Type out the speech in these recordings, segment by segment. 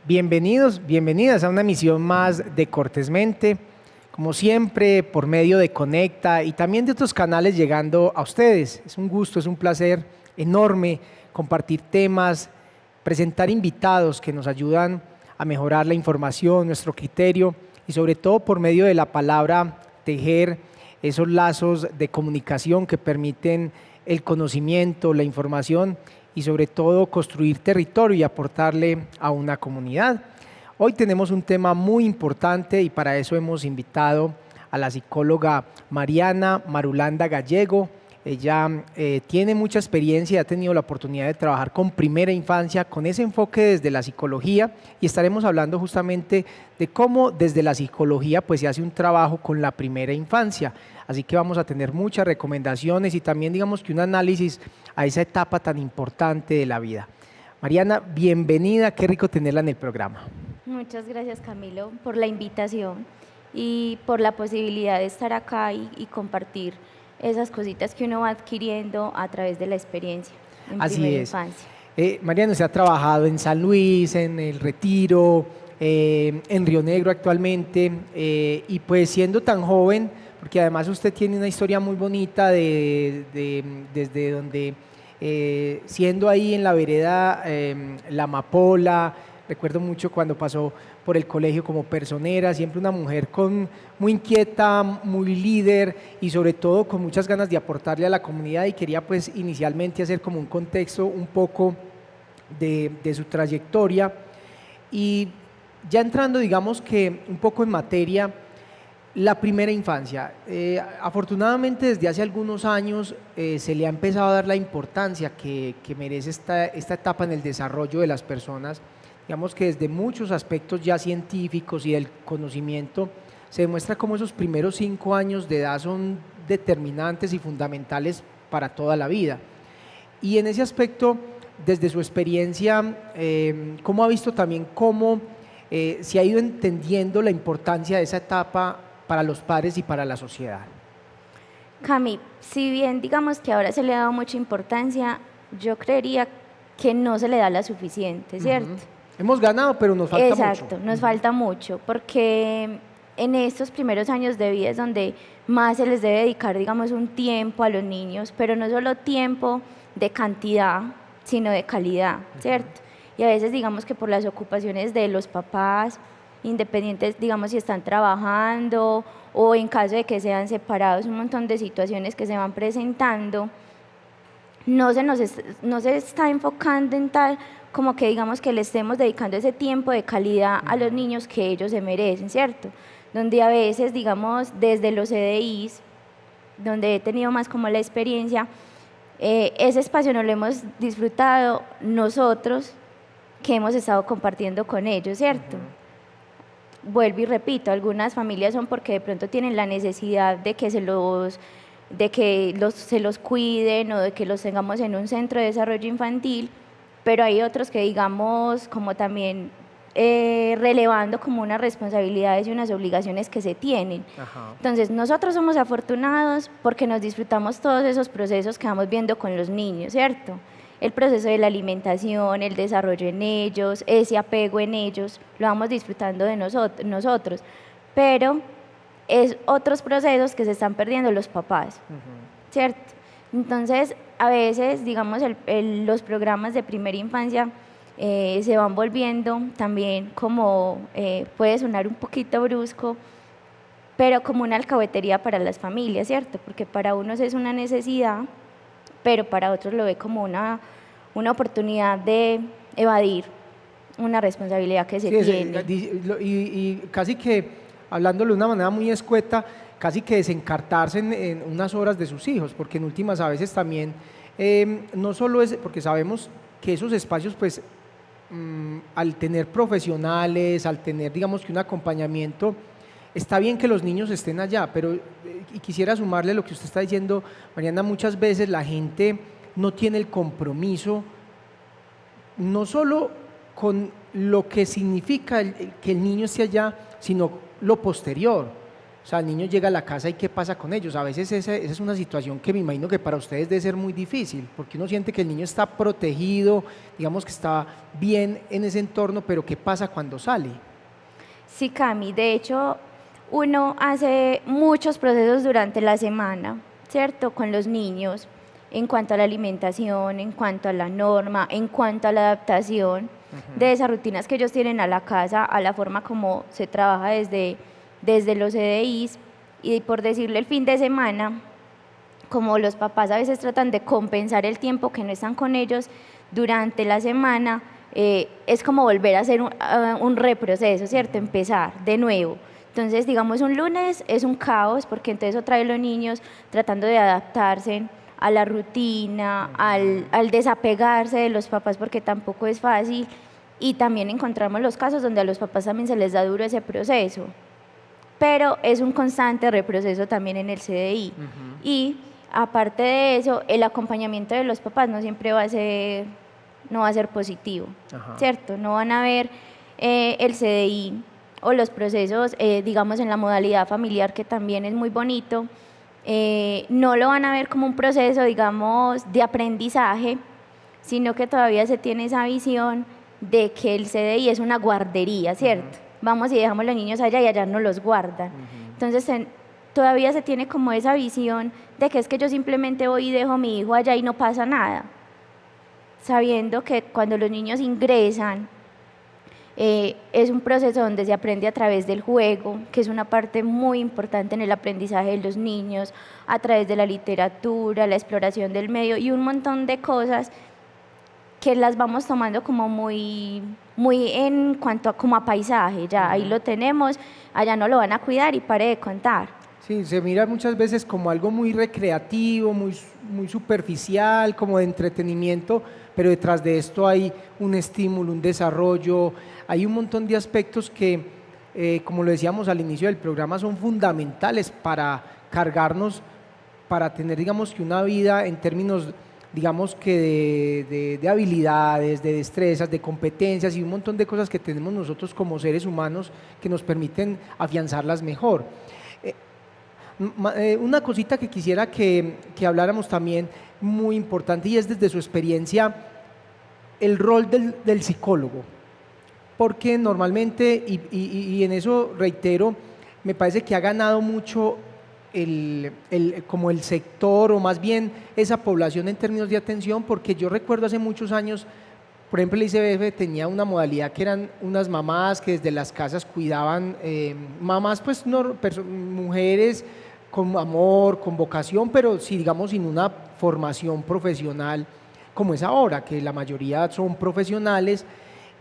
Bienvenidos, bienvenidas a una emisión más de Cortésmente, como siempre por medio de Conecta y también de otros canales llegando a ustedes. Es un gusto, es un placer enorme compartir temas, presentar invitados que nos ayudan a mejorar la información, nuestro criterio y sobre todo por medio de la palabra tejer esos lazos de comunicación que permiten el conocimiento, la información y sobre todo construir territorio y aportarle a una comunidad. Hoy tenemos un tema muy importante y para eso hemos invitado a la psicóloga Mariana Marulanda Gallego. Ella tiene mucha experiencia y ha tenido la oportunidad de trabajar con primera infancia, con ese enfoque desde la psicología, y estaremos hablando justamente de cómo desde la psicología pues se hace un trabajo con la primera infancia. Así que vamos a tener muchas recomendaciones y también digamos que un análisis a esa etapa tan importante de la vida. Mariana, bienvenida, qué rico tenerla en el programa. Muchas gracias, Camilo, por la invitación y por la posibilidad de estar acá y compartir esas cositas que uno va adquiriendo a través de la experiencia en primera infancia. Mariana, usted ha trabajado en San Luis, en El Retiro, en Río Negro actualmente, y pues siendo tan joven, porque además usted tiene una historia muy bonita desde donde, siendo ahí en la vereda La Amapola, recuerdo mucho cuando pasó por el colegio como personera, siempre una mujer muy inquieta, muy líder y sobre todo con muchas ganas de aportarle a la comunidad, y quería pues inicialmente hacer como un contexto un poco de su trayectoria. Y ya entrando digamos que un poco en materia, la primera infancia, afortunadamente desde hace algunos años se le ha empezado a dar la importancia que merece esta etapa en el desarrollo de las personas. Digamos que desde muchos aspectos ya científicos y del conocimiento se demuestra cómo esos primeros 5 años de edad son determinantes y fundamentales para toda la vida. Y en ese aspecto, desde su experiencia, ¿cómo ha visto también cómo se ha ido entendiendo la importancia de esa etapa para los padres y para la sociedad? Cami, si bien digamos que ahora se le ha dado mucha importancia, yo creería que no se le da la suficiente, ¿cierto? Hemos ganado, pero nos falta mucho. Exacto, nos falta mucho, porque en estos primeros años de vida es donde más se les debe dedicar, digamos, un tiempo a los niños, pero no solo tiempo de cantidad, sino de calidad, ¿cierto? Y a veces digamos que por las ocupaciones de los papás, independientes, digamos, si están trabajando o en caso de que sean separados, un montón de situaciones que se van presentando, no se está enfocando en tal como que digamos que le estemos dedicando ese tiempo de calidad a los niños que ellos se merecen, ¿cierto? Donde a veces, digamos, desde los CDIs, donde he tenido más como la experiencia, ese espacio no lo hemos disfrutado nosotros que hemos estado compartiendo con ellos, ¿cierto? Vuelvo y repito, algunas familias son porque de pronto tienen la necesidad de que se los cuiden o de que los tengamos en un centro de desarrollo infantil, pero hay otros que digamos como también relevando como unas responsabilidades y unas obligaciones que se tienen. Ajá. Entonces nosotros somos afortunados porque nos disfrutamos todos esos procesos que vamos viendo con los niños, ¿cierto? El proceso de la alimentación, el desarrollo en ellos, ese apego en ellos, lo vamos disfrutando de nosotros, pero es otros procesos que se están perdiendo los papás, ¿cierto? Entonces, a veces, digamos, los programas de primera infancia se van volviendo también como, puede sonar un poquito brusco, pero como una alcahuetería para las familias, ¿cierto? Porque para unos es una necesidad, pero para otros lo ve como una oportunidad de evadir una responsabilidad que se tiene. Y casi que, hablándolo de una manera muy escueta, casi que desencartarse en unas horas de sus hijos, porque en últimas a veces también, no solo es, porque sabemos que esos espacios, pues, al tener profesionales, al tener, digamos que un acompañamiento, está bien que los niños estén allá, pero, y quisiera sumarle lo que usted está diciendo, Mariana, muchas veces la gente no tiene el compromiso, no solo con lo que significa que el niño esté allá, sino lo posterior. O sea, el niño llega a la casa y ¿qué pasa con ellos? A veces esa es una situación que me imagino que para ustedes debe ser muy difícil, porque uno siente que el niño está protegido, digamos que está bien en ese entorno, pero ¿qué pasa cuando sale? Sí, Cami, de hecho, uno hace muchos procesos durante la semana, ¿cierto? Con los niños, en cuanto a la alimentación, en cuanto a la norma, en cuanto a la adaptación de esas rutinas que ellos tienen a la casa, a la forma como se trabaja desde los CDIs, y por decirle el fin de semana, como los papás a veces tratan de compensar el tiempo que no están con ellos durante la semana, es como volver a hacer un reproceso, ¿cierto? Empezar de nuevo. Entonces, digamos, un lunes es un caos, porque entonces otra vez los niños tratando de adaptarse a la rutina, al desapegarse de los papás, porque tampoco es fácil, y también encontramos los casos donde a los papás también se les da duro ese proceso, pero es un constante reproceso también en el CDI. Y aparte de eso, el acompañamiento de los papás no siempre no va a ser positivo, ¿cierto? No van a ver el CDI o los procesos, digamos, en la modalidad familiar, que también es muy bonito, no lo van a ver como un proceso, digamos, de aprendizaje, sino que todavía se tiene esa visión de que el CDI es una guardería, ¿cierto? Vamos y dejamos los niños allá y allá no los guardan. Entonces, todavía se tiene como esa visión de que es que yo simplemente voy y dejo a mi hijo allá y no pasa nada, sabiendo que cuando los niños ingresan, es un proceso donde se aprende a través del juego, que es una parte muy importante en el aprendizaje de los niños, a través de la literatura, la exploración del medio y un montón de cosas que las vamos tomando como muy en cuanto a, como a paisaje, ya ahí lo tenemos, allá no lo van a cuidar y pare de contar. Sí, se mira muchas veces como algo muy recreativo, muy superficial, como de entretenimiento, pero detrás de esto hay un estímulo, un desarrollo, hay un montón de aspectos que, como lo decíamos al inicio del programa, son fundamentales para cargarnos, para tener, digamos, que una vida en términos, digamos, que de habilidades, de destrezas, de competencias y un montón de cosas que tenemos nosotros como seres humanos que nos permiten afianzarlas mejor. Una cosita que quisiera que habláramos también, muy importante, y es desde su experiencia, el rol del psicólogo, porque normalmente, y en eso reitero, me parece que ha ganado mucho como el sector, o más bien esa población en términos de atención, porque yo recuerdo hace muchos años, por ejemplo, el ICBF tenía una modalidad que eran unas mamás que desde las casas cuidaban, mamás pues no, mujeres con amor, con vocación, pero sí, digamos, sin una formación profesional como es ahora, que la mayoría son profesionales,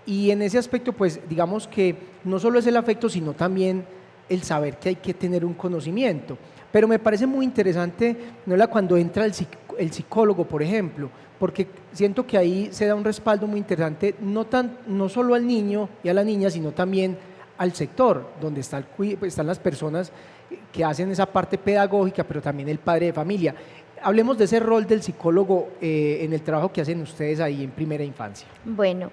y en ese aspecto, pues, digamos que no solo es el afecto, sino también el saber que hay que tener un conocimiento. Pero me parece muy interesante, ¿no?, cuando entra el psicólogo, por ejemplo, porque siento que ahí se da un respaldo muy interesante, no solo al niño y a la niña, sino también al sector, donde están las personas que hacen esa parte pedagógica, pero también el padre de familia. Hablemos de ese rol del psicólogo en el trabajo que hacen ustedes ahí en primera infancia. Bueno,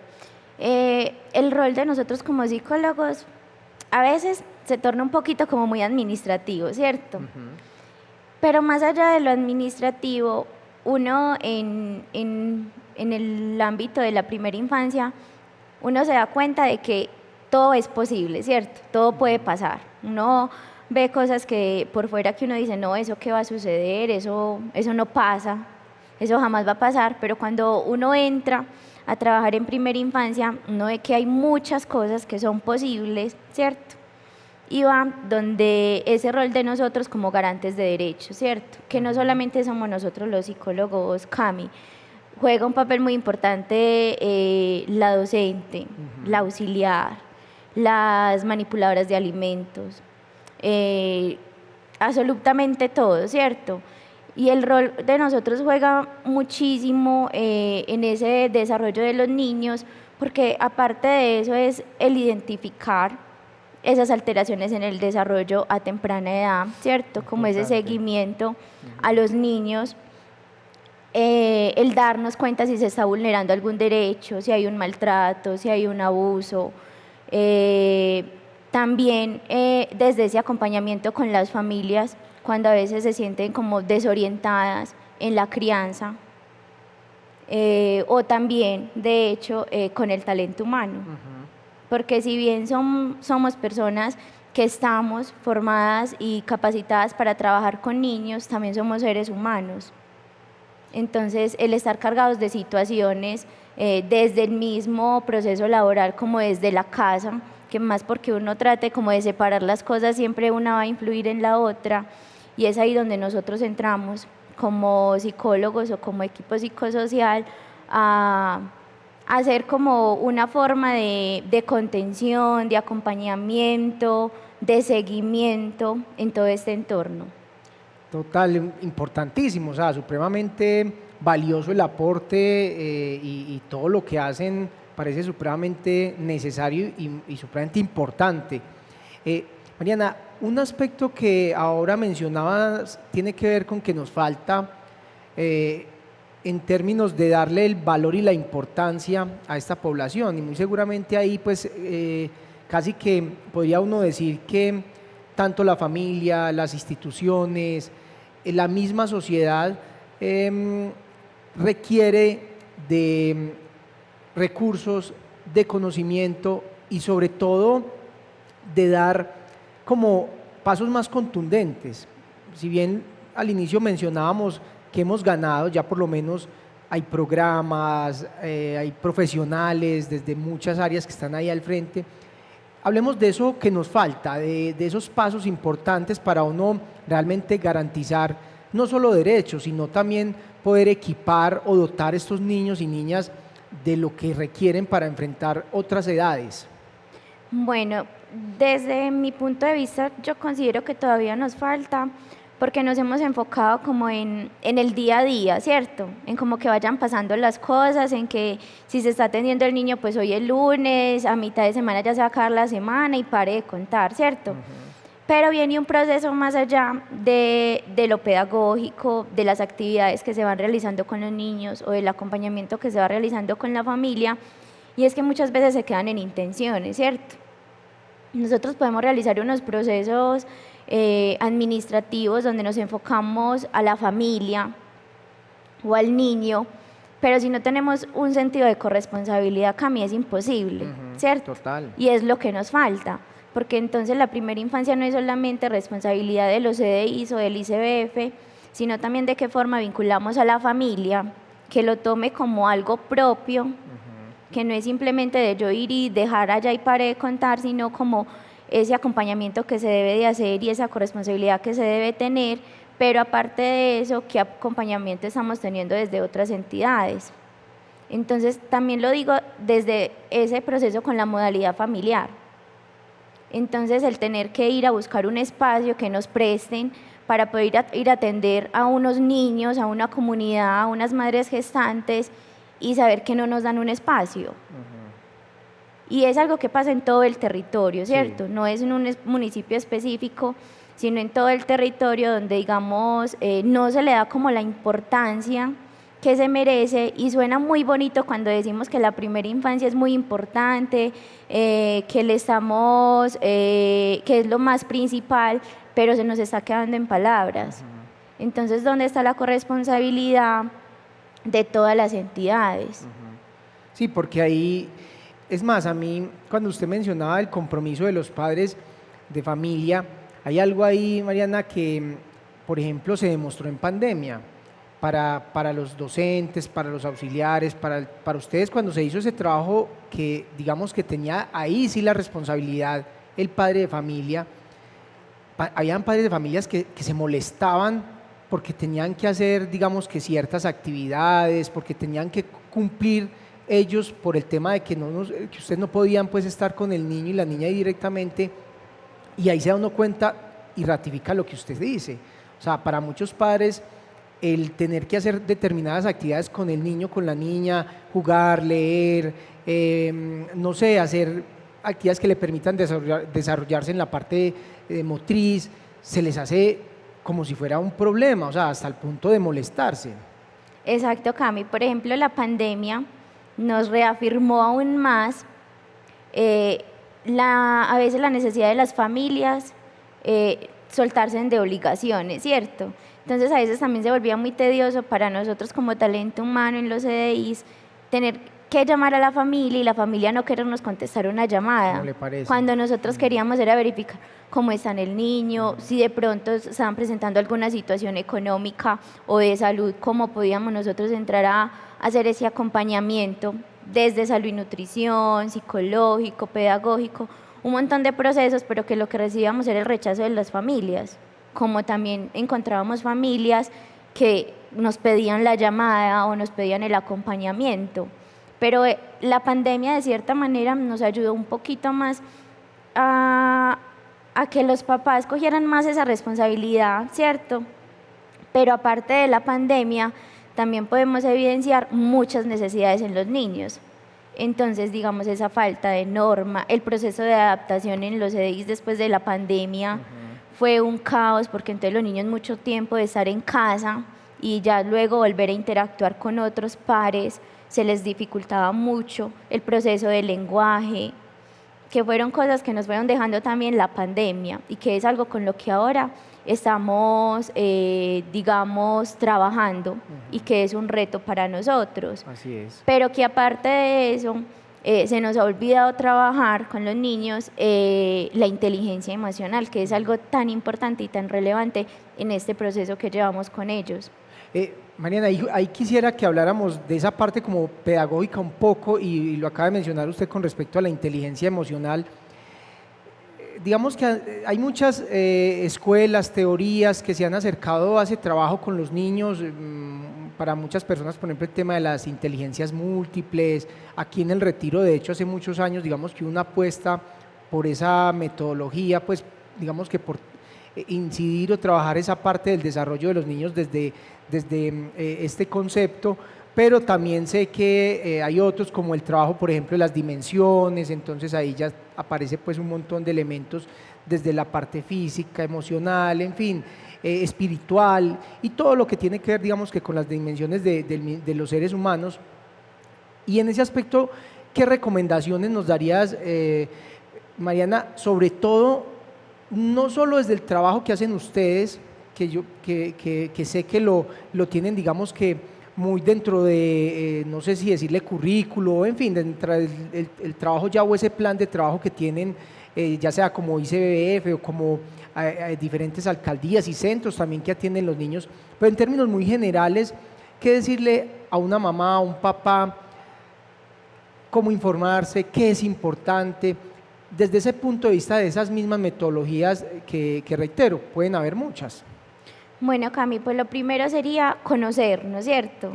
el rol de nosotros como psicólogos a veces se torna un poquito como muy administrativo, ¿cierto? Pero más allá de lo administrativo, uno en el ámbito de la primera infancia, uno se da cuenta de que todo es posible, ¿cierto? Todo puede pasar. Uno ve cosas que por fuera que uno dice, no, eso qué va a suceder, eso no pasa, eso jamás va a pasar, pero cuando uno entra a trabajar en primera infancia, uno ve que hay muchas cosas que son posibles, ¿cierto? Y va donde ese rol de nosotros como garantes de derechos, ¿cierto? Que no solamente somos nosotros los psicólogos, Cami, juega un papel muy importante la docente, la auxiliar, las manipuladoras de alimentos, absolutamente todo, ¿cierto? Y el rol de nosotros juega muchísimo en ese desarrollo de los niños, porque aparte de eso es el identificar esas alteraciones en el desarrollo a temprana edad, ¿cierto? Como ese seguimiento a los niños, el darnos cuenta si se está vulnerando algún derecho, si hay un maltrato, si hay un abuso, También desde ese acompañamiento con las familias, cuando a veces se sienten como desorientadas en la crianza, o también, de hecho, con el talento humano. Porque si bien somos personas que estamos formadas y capacitadas para trabajar con niños, también somos seres humanos. Entonces, el estar cargados de situaciones desde el mismo proceso laboral como desde la casa, que más porque uno trate como de separar las cosas, siempre una va a influir en la otra, y es ahí donde nosotros entramos como psicólogos o como equipo psicosocial a hacer como una forma de contención, de acompañamiento, de seguimiento en todo este entorno. Total, importantísimo, o sea, supremamente valioso el aporte y todo lo que hacen parece supremamente necesario y supremamente importante. Mariana, un aspecto que ahora mencionabas tiene que ver con que nos falta en términos de darle el valor y la importancia a esta población, y muy seguramente ahí pues casi que podría uno decir que tanto la familia, las instituciones, la misma sociedad requiere de recursos, de conocimiento y sobre todo de dar como pasos más contundentes. Si bien al inicio mencionábamos que hemos ganado, ya por lo menos hay programas, hay profesionales desde muchas áreas que están ahí al frente. Hablemos de eso que nos falta, de esos pasos importantes para uno realmente garantizar no solo derechos, sino también poder equipar o dotar a estos niños y niñas de lo que requieren para enfrentar otras edades. Bueno, desde mi punto de vista, yo considero que todavía nos falta, porque nos hemos enfocado como en el día a día, ¿cierto? En como que vayan pasando las cosas, en que si se está atendiendo el niño, pues hoy es lunes, a mitad de semana ya se va a acabar la semana y pare de contar, ¿cierto? Pero viene un proceso más allá de lo pedagógico, de las actividades que se van realizando con los niños o del acompañamiento que se va realizando con la familia, y es que muchas veces se quedan en intenciones, ¿cierto? Nosotros podemos realizar unos procesos administrativos donde nos enfocamos a la familia o al niño, pero si no tenemos un sentido de corresponsabilidad, Cami, es imposible, ¿cierto? Total. Y es lo que nos falta, porque entonces la primera infancia no es solamente responsabilidad de los CDIs o del ICBF, sino también de qué forma vinculamos a la familia, que lo tome como algo propio, que no es simplemente de yo ir y dejar allá y pare de contar, sino como ese acompañamiento que se debe de hacer y esa corresponsabilidad que se debe tener, pero aparte de eso, ¿qué acompañamiento estamos teniendo desde otras entidades? Entonces, también lo digo desde ese proceso con la modalidad familiar. Entonces, el tener que ir a buscar un espacio que nos presten para poder ir a atender a unos niños, a una comunidad, a unas madres gestantes, y saber que no nos dan un espacio. Y es algo que pasa en todo el territorio, ¿cierto? Sí. No es en un municipio específico, sino en todo el territorio donde, digamos, no se le da como la importancia que se merece, y suena muy bonito cuando decimos que la primera infancia es muy importante, que es lo más principal, pero se nos está quedando en palabras. Entonces, ¿dónde está la corresponsabilidad de todas las entidades? Sí, porque ahí, es más, a mí, cuando usted mencionaba el compromiso de los padres de familia, hay algo ahí, Mariana, que, por ejemplo, se demostró en pandemia, para los docentes, para los auxiliares, para ustedes, cuando se hizo ese trabajo que, digamos, que tenía ahí sí la responsabilidad el padre de familia. Habían padres de familias que se molestaban porque tenían que hacer, digamos, que ciertas actividades, porque tenían que cumplir ellos por el tema de que ustedes no podían pues estar con el niño y la niña directamente, y ahí se da uno cuenta y ratifica lo que usted dice. O sea, para muchos padres el tener que hacer determinadas actividades con el niño, con la niña, jugar, leer, no sé, hacer actividades que le permitan desarrollarse en la parte motriz, se les hace como si fuera un problema, o sea, hasta el punto de molestarse. Exacto, Cami. Por ejemplo, la pandemia nos reafirmó aún más a veces la necesidad de las familias, soltarse de obligaciones, ¿cierto? Entonces a veces también se volvía muy tedioso para nosotros como talento humano en los CDIs tener que llamar a la familia y la familia no querernos contestar una llamada. ¿Cómo le parece? Cuando nosotros queríamos era verificar cómo está el niño, si de pronto estaban presentando alguna situación económica o de salud, cómo podíamos nosotros entrar a hacer ese acompañamiento desde salud y nutrición, psicológico, pedagógico, un montón de procesos, pero que lo que recibíamos era el rechazo de las familias, como también encontrábamos familias que nos pedían la llamada o nos pedían el acompañamiento. Pero la pandemia de cierta manera nos ayudó un poquito más a que los papás cogieran más esa responsabilidad, ¿cierto? Pero aparte de la pandemia, también podemos evidenciar muchas necesidades en los niños. Entonces, digamos, esa falta de norma, el proceso de adaptación en los CDIs después de la pandemia fue un caos, porque entonces los niños mucho tiempo de estar en casa y ya luego volver a interactuar con otros pares, se les dificultaba mucho el proceso del lenguaje, que fueron cosas que nos fueron dejando también la pandemia y que es algo con lo que ahora estamos, digamos, trabajando y que es un reto para nosotros. Así es. Pero que aparte de eso, se nos ha olvidado trabajar con los niños la inteligencia emocional, que es algo tan importante y tan relevante en este proceso que llevamos con ellos. Mariana, ahí quisiera que habláramos de esa parte como pedagógica un poco, y lo acaba de mencionar usted con respecto a la inteligencia emocional. Digamos que hay muchas escuelas, teorías que se han acercado a ese trabajo con los niños. Para muchas personas, por ejemplo, el tema de las inteligencias múltiples. Aquí en el Retiro, de hecho, hace muchos años, digamos que una apuesta por esa metodología, pues digamos que por incidir o trabajar esa parte del desarrollo de los niños desde este concepto, pero también sé que hay otros como el trabajo, por ejemplo, de las dimensiones. Entonces ahí ya aparece pues un montón de elementos desde la parte física, emocional, en fin, espiritual, y todo lo que tiene que ver, digamos, que con las dimensiones de los seres humanos. Y en ese aspecto, ¿qué recomendaciones nos darías, Mariana, sobre todo, no solo desde el trabajo que hacen ustedes, que sé que lo tienen, digamos que muy dentro de, no sé si decirle currículo, en fin, dentro del trabajo ya, o ese plan de trabajo que tienen, ya sea como ICBF o como diferentes alcaldías y centros también que atienden los niños, pero en términos muy generales, ¿qué decirle a una mamá, a un papá, cómo informarse, qué es importante, desde ese punto de vista de esas mismas metodologías que reitero, pueden haber muchas? Bueno, Cami, pues lo primero sería conocer, ¿no es cierto?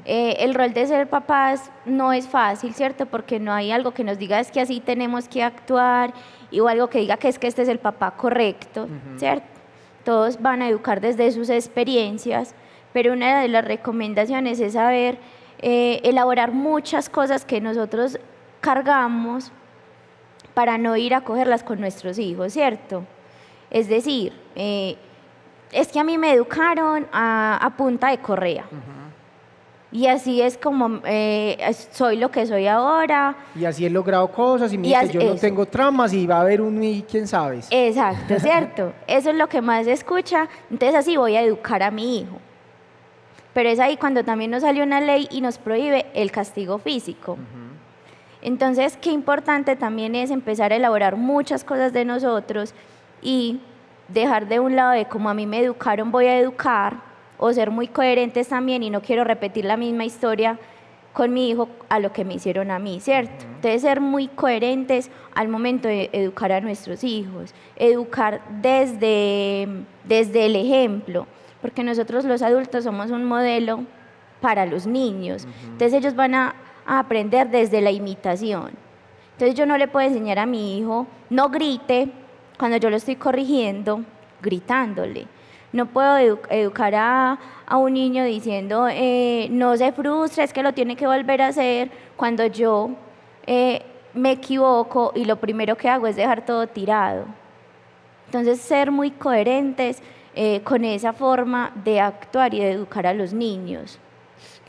El rol de ser papás no es fácil, ¿cierto? Porque no hay algo que nos diga es que así tenemos que actuar, o algo que diga que es que este es el papá correcto, ¿cierto? Todos van a educar desde sus experiencias, pero una de las recomendaciones es saber elaborar muchas cosas que nosotros cargamos para no ir a cogerlas con nuestros hijos, ¿cierto? Es decir, es que a mí me educaron a punta de correa. Y así es como soy lo que soy ahora. Y así he logrado cosas, y mira que yo no tengo tramas, y va a haber un y quién sabe. Exacto, ¿cierto? Eso es lo que más se escucha, entonces así voy a educar a mi hijo. Pero es ahí cuando también nos salió una ley y nos prohíbe el castigo físico. Entonces, qué importante también es empezar a elaborar muchas cosas de nosotros y dejar de un lado de como a mí me educaron, voy a educar, o ser muy coherentes también y no quiero repetir la misma historia con mi hijo a lo que me hicieron a mí, ¿cierto? Entonces, ser muy coherentes al momento de educar a nuestros hijos, educar desde el ejemplo, porque nosotros los adultos somos un modelo para los niños, entonces ellos van a aprender desde la imitación. Entonces yo no le puedo enseñar a mi hijo, no grite cuando yo lo estoy corrigiendo, gritándole. No puedo educar a un niño diciendo, no se frustre, es que lo tiene que volver a hacer, cuando yo me equivoco y lo primero que hago es dejar todo tirado. Entonces, ser muy coherentes con esa forma de actuar y de educar a los niños.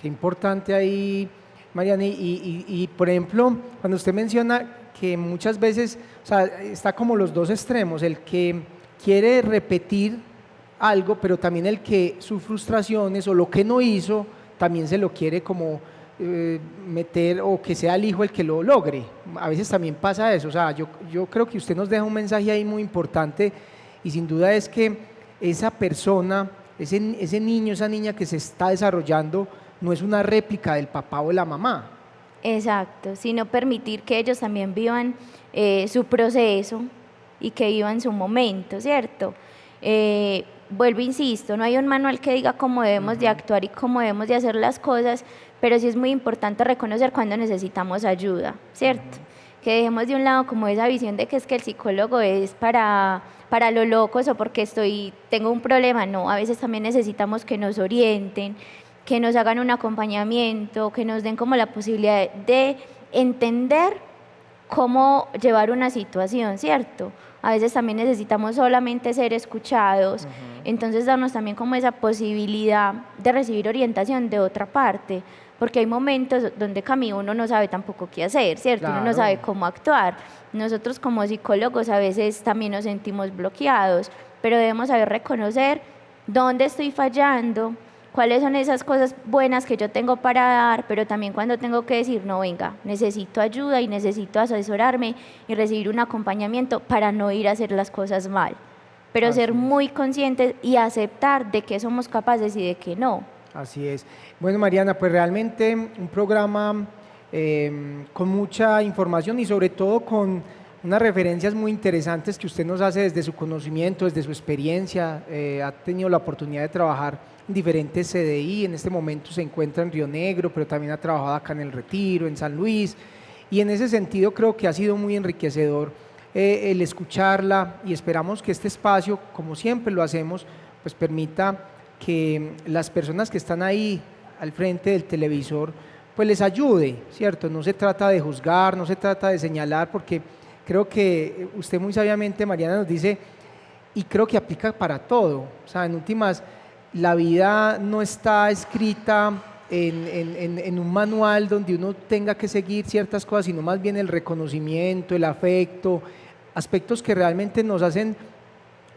Qué importante ahí, Mariana, y por ejemplo, cuando usted menciona que muchas veces, o sea, está como los dos extremos, el que quiere repetir algo, pero también el que sus frustraciones o lo que no hizo, también se lo quiere como meter, o que sea el hijo el que lo logre. A veces también pasa eso. O sea, yo creo que usted nos deja un mensaje ahí muy importante, y sin duda es que esa persona, ese niño, esa niña que se está desarrollando, no es una réplica del papá o la mamá. Exacto, sino permitir que ellos también vivan su proceso y que vivan su momento, ¿cierto? Vuelvo, insisto, no hay un manual que diga cómo debemos de actuar y cómo debemos de hacer las cosas, pero sí es muy importante reconocer cuando necesitamos ayuda, ¿cierto? Que dejemos de un lado como esa visión de que es que el psicólogo es para los locos o porque tengo un problema. No, a veces también necesitamos que nos orienten, que nos hagan un acompañamiento, que nos den como la posibilidad de entender cómo llevar una situación, ¿cierto? A veces también necesitamos solamente ser escuchados, entonces darnos también como esa posibilidad de recibir orientación de otra parte, porque hay momentos donde uno no sabe tampoco qué hacer, ¿cierto? Claro. Uno no sabe cómo actuar. Nosotros como psicólogos a veces también nos sentimos bloqueados, pero debemos saber reconocer dónde estoy fallando, cuáles son esas cosas buenas que yo tengo para dar, pero también cuando tengo que decir, no, venga, necesito ayuda y necesito asesorarme y recibir un acompañamiento para no ir a hacer las cosas mal, pero ser muy conscientes y aceptar de que somos capaces y de que no. Así es. Bueno, Mariana, pues realmente un programa con mucha información y sobre todo con unas referencias muy interesantes que usted nos hace desde su conocimiento, desde su experiencia. Ha tenido la oportunidad de trabajar en diferentes CDI, en este momento se encuentra en Río Negro, pero también ha trabajado acá en El Retiro, en San Luis, y en ese sentido creo que ha sido muy enriquecedor el escucharla, y esperamos que este espacio, como siempre lo hacemos, pues permita que las personas que están ahí al frente del televisor pues les ayude, ¿cierto? No se trata de juzgar, no se trata de señalar, porque creo que usted muy sabiamente, Mariana, nos dice, y creo que aplica para todo. O sea, en últimas, la vida no está escrita en un manual donde uno tenga que seguir ciertas cosas, sino más bien el reconocimiento, el afecto, aspectos que realmente nos hacen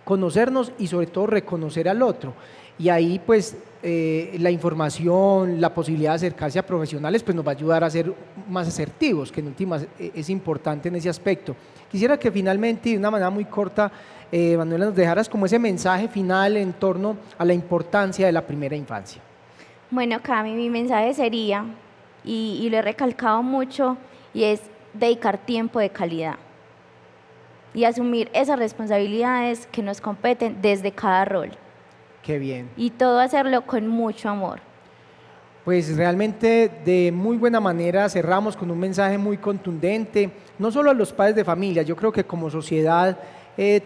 conocernos y sobre todo reconocer al otro. Y ahí pues la información, la posibilidad de acercarse a profesionales pues nos va a ayudar a ser más asertivos, que en últimas es importante en ese aspecto. Quisiera que finalmente, de una manera muy corta, Manuela, nos dejaras como ese mensaje final en torno a la importancia de la primera infancia. Bueno, Cami, mi mensaje sería, y lo he recalcado mucho, y es dedicar tiempo de calidad y asumir esas responsabilidades que nos competen desde cada rol. Qué bien. Y todo hacerlo con mucho amor. Pues realmente de muy buena manera cerramos con un mensaje muy contundente, no solo a los padres de familia. Yo creo que como sociedad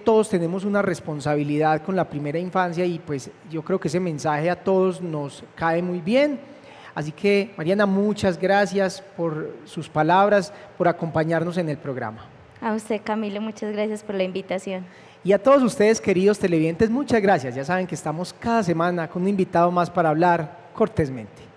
todos tenemos una responsabilidad con la primera infancia, y pues yo creo que ese mensaje a todos nos cae muy bien. Así que, Mariana, muchas gracias por sus palabras, por acompañarnos en el programa. A usted, Camilo, muchas gracias por la invitación. Y a todos ustedes, queridos televidentes, muchas gracias. Ya saben que estamos cada semana con un invitado más para hablar cortésmente.